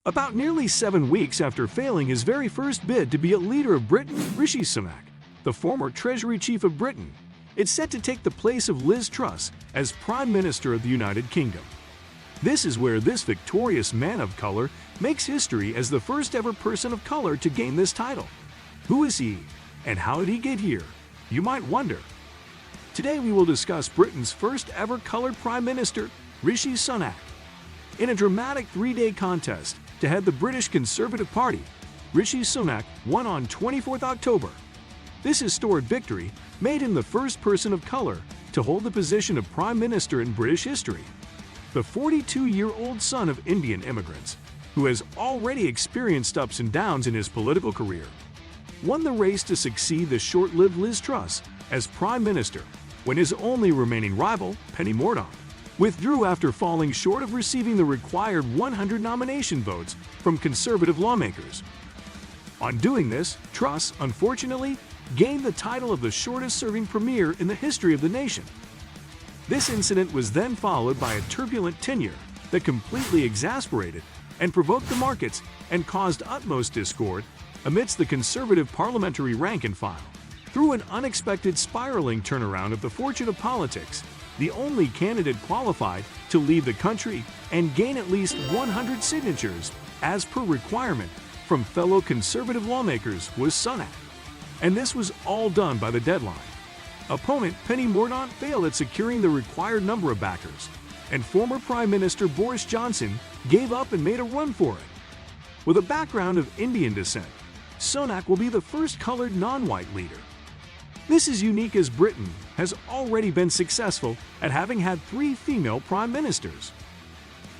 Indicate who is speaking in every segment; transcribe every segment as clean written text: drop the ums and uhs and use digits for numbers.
Speaker 1: About nearly 7 weeks after failing his very first bid to be a leader of Britain, Rishi Sunak, the former Treasury Chief of Britain, is set to take the place of Liz Truss as Prime Minister of the United Kingdom. This is where this victorious man of color makes history as the first ever person of color to gain this title. Who is he, and how did he get here? You might wonder. Today we will discuss Britain's first ever colored Prime Minister, Rishi Sunak. In a dramatic 3-day contest to head the British Conservative Party, Rishi Sunak won on 24th October. This historic victory made him the first person of color to hold the position of Prime Minister in British history. The 42-year-old son of Indian immigrants, who has already experienced ups and downs in his political career, won the race to succeed the short-lived Liz Truss as Prime Minister when his only remaining rival, Penny Mordaunt, withdrew after falling short of receiving the required 100 nomination votes from Conservative lawmakers. On doing this, Truss, unfortunately, gained the title of the shortest-serving premier in the history of the nation. This incident was then followed by a turbulent tenure that completely exasperated and provoked the markets and caused utmost discord amidst the Conservative parliamentary rank and file. Through an unexpected spiraling turnaround of the fortune of politics, the only candidate qualified to leave the country and gain at least 100 signatures, as per requirement, from fellow Conservative lawmakers was Sunak. And this was all done by the deadline. Opponent Penny Mordaunt failed at securing the required number of backers, and former Prime Minister Boris Johnson gave up and made a run for it. With a background of Indian descent, Sunak will be the first colored non-white leader. This is unique as Britain has already been successful at having had 3 female prime ministers.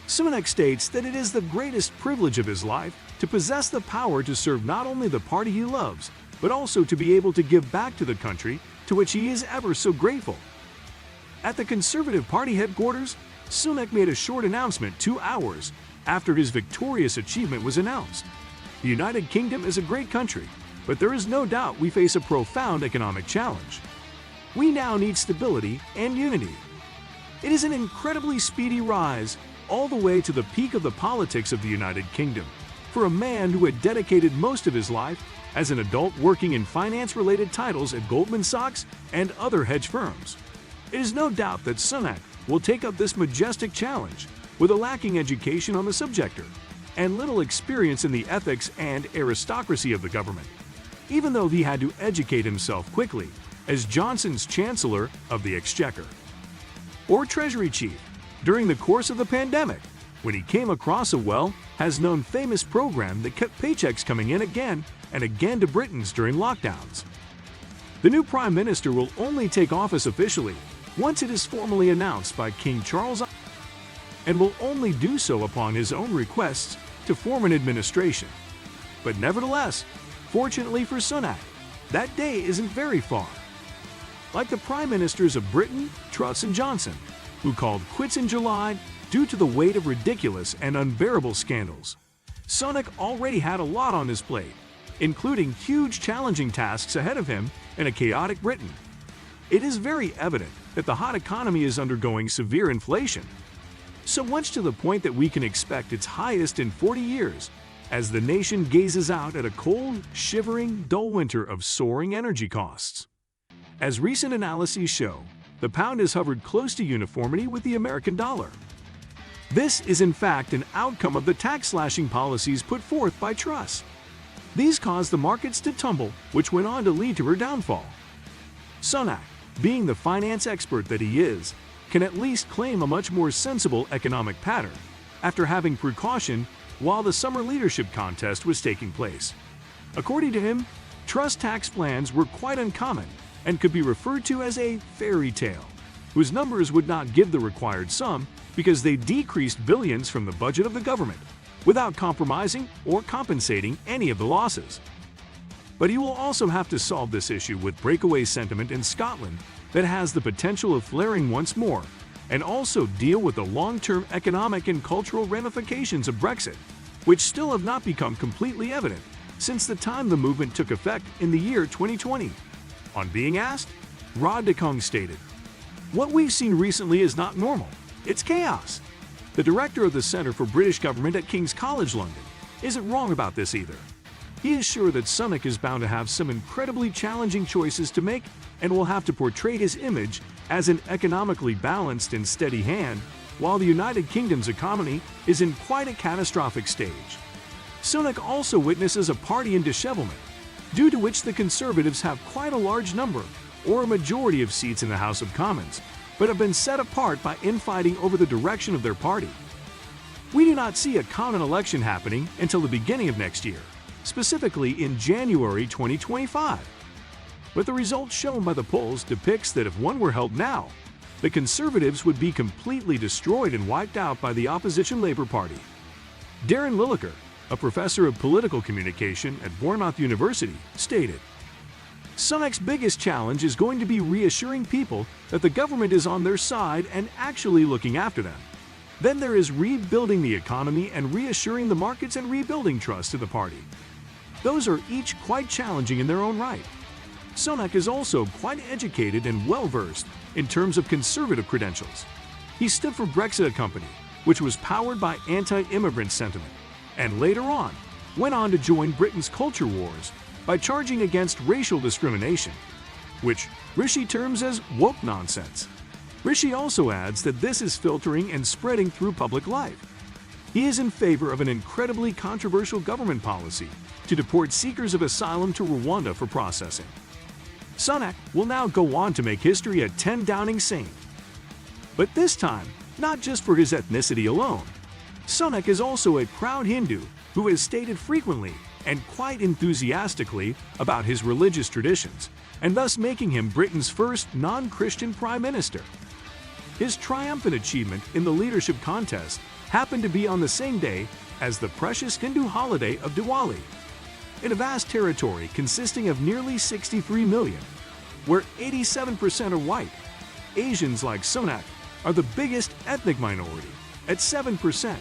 Speaker 1: Sunak states that it is the greatest privilege of his life to possess the power to serve not only the party he loves, but also to be able to give back to the country to which he is ever so grateful. At the Conservative Party headquarters, Sunak made a short announcement 2 hours after his victorious achievement was announced. The United Kingdom is a great country, but there is no doubt we face a profound economic challenge. We now need stability and unity. It is an incredibly speedy rise, all the way to the peak of the politics of the United Kingdom, for a man who had dedicated most of his life as an adult working in finance-related titles at Goldman Sachs and other hedge firms. It is no doubt that Sunak will take up this majestic challenge with a lacking education on the subject and little experience in the ethics and aristocracy of the government, even though he had to educate himself quickly as Johnson's Chancellor of the Exchequer or Treasury Chief during the course of the pandemic, when he came across a well-known famous program that kept paychecks coming in again and again to Britons during lockdowns. The new Prime Minister will only take office officially once it is formally announced by King Charles, and will only do so upon his own requests to form an administration. But nevertheless, fortunately for Sunak, that day isn't very far. Like the Prime Ministers of Britain, Truss and Johnson, who called quits in July due to the weight of ridiculous and unbearable scandals, Sunak already had a lot on his plate, including huge challenging tasks ahead of him in a chaotic Britain. It is very evident that the hot economy is undergoing severe inflation, so much to the point that we can expect its highest in 40 years, as the nation gazes out at a cold, shivering, dull winter of soaring energy costs. As recent analyses show, the pound has hovered close to uniformity with the American dollar. This is in fact an outcome of the tax-slashing policies put forth by Truss. These caused the markets to tumble, which went on to lead to her downfall. Sunak, being the finance expert that he is, can at least claim a much more sensible economic pattern after having precaution while the summer leadership contest was taking place. According to him, Truss tax plans were quite uncommon and could be referred to as a fairy tale, whose numbers would not give the required sum because they decreased billions from the budget of the government without compromising or compensating any of the losses. But he will also have to solve this issue with breakaway sentiment in Scotland that has the potential of flaring once more, and also deal with the long-term economic and cultural ramifications of Brexit, which still have not become completely evident since the time the movement took effect in the year 2020. On being asked, Rod de Kong stated, "What we've seen recently is not normal, it's chaos." The director of the Centre for British Government at King's College London isn't wrong about this either. He is sure that Sunak is bound to have some incredibly challenging choices to make and will have to portray his image as an economically balanced and steady hand, while the United Kingdom's economy is in quite a catastrophic stage. Sunak also witnesses a party in dishevelment, due to which the Conservatives have quite a large number, or a majority of seats in the House of Commons, but have been set apart by infighting over the direction of their party. We do not see a common election happening until the beginning of next year, specifically in January 2025. But the results shown by the polls depicts that if one were held now, the Conservatives would be completely destroyed and wiped out by the opposition Labour Party. Darren Lilleker, a professor of political communication at Bournemouth University, stated, "Sunak's biggest challenge is going to be reassuring people that the government is on their side and actually looking after them. Then there is rebuilding the economy and reassuring the markets and rebuilding trust in the party. Those are each quite challenging in their own right." Sunak is also quite educated and well-versed in terms of conservative credentials. He stood for Brexit Company, which was powered by anti-immigrant sentiment, and later on went on to join Britain's culture wars by charging against racial discrimination, which Rishi terms as woke nonsense. Rishi also adds that this is filtering and spreading through public life. He is in favor of an incredibly controversial government policy to deport seekers of asylum to Rwanda for processing. Sunak will now go on to make history at 10 Downing Saint. But this time, not just for his ethnicity alone. Sunak is also a proud Hindu who has stated frequently and quite enthusiastically about his religious traditions, and thus making him Britain's first non-Christian prime minister. His triumphant achievement in the leadership contest happened to be on the same day as the precious Hindu holiday of Diwali. In a vast territory consisting of nearly 63 million, where 87% are white, Asians like Sunak are the biggest ethnic minority, at 7%.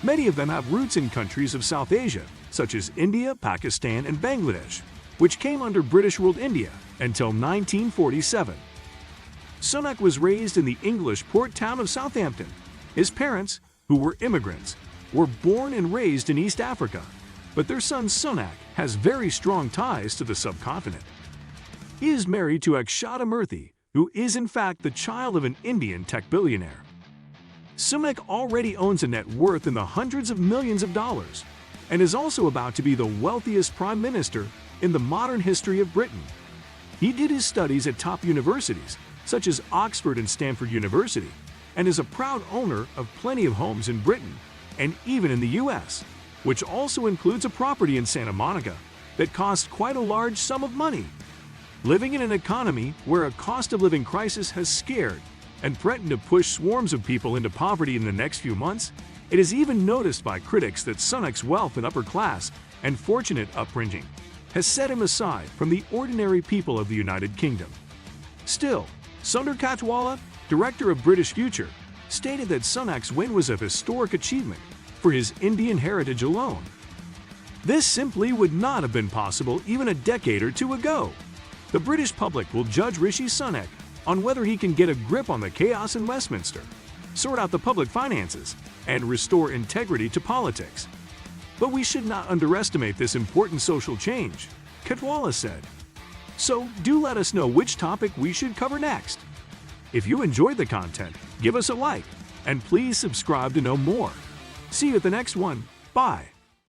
Speaker 1: Many of them have roots in countries of South Asia, such as India, Pakistan, and Bangladesh, which came under British ruled India until 1947. Sunak was raised in the English port town of Southampton. His parents, who were immigrants, were born and raised in East Africa, but their son Sunak has very strong ties to the subcontinent. He is married to Akshata Murthy, who is in fact the child of an Indian tech billionaire. Sunak already owns a net worth in the hundreds of millions of dollars, and is also about to be the wealthiest prime minister in the modern history of Britain. He did his studies at top universities, such as Oxford and Stanford University, and is a proud owner of plenty of homes in Britain and even in the US, which also includes a property in Santa Monica that costs quite a large sum of money. Living in an economy where a cost of living crisis has scared and threatened to push swarms of people into poverty in the next few months, it is even noticed by critics that Sunak's wealth and upper class and fortunate upbringing has set him aside from the ordinary people of the United Kingdom. Still, Sunder Katwala, director of British Future, stated that Sunak's win was a historic achievement for his Indian heritage alone. This simply would not have been possible even a decade or two ago. The British public will judge Rishi Sunak on whether he can get a grip on the chaos in Westminster, sort out the public finances, and restore integrity to politics. But we should not underestimate this important social change, Katwala said. So do let us know which topic we should cover next. If you enjoyed the content, give us a like, and please subscribe to know more. See you at the next one. Bye.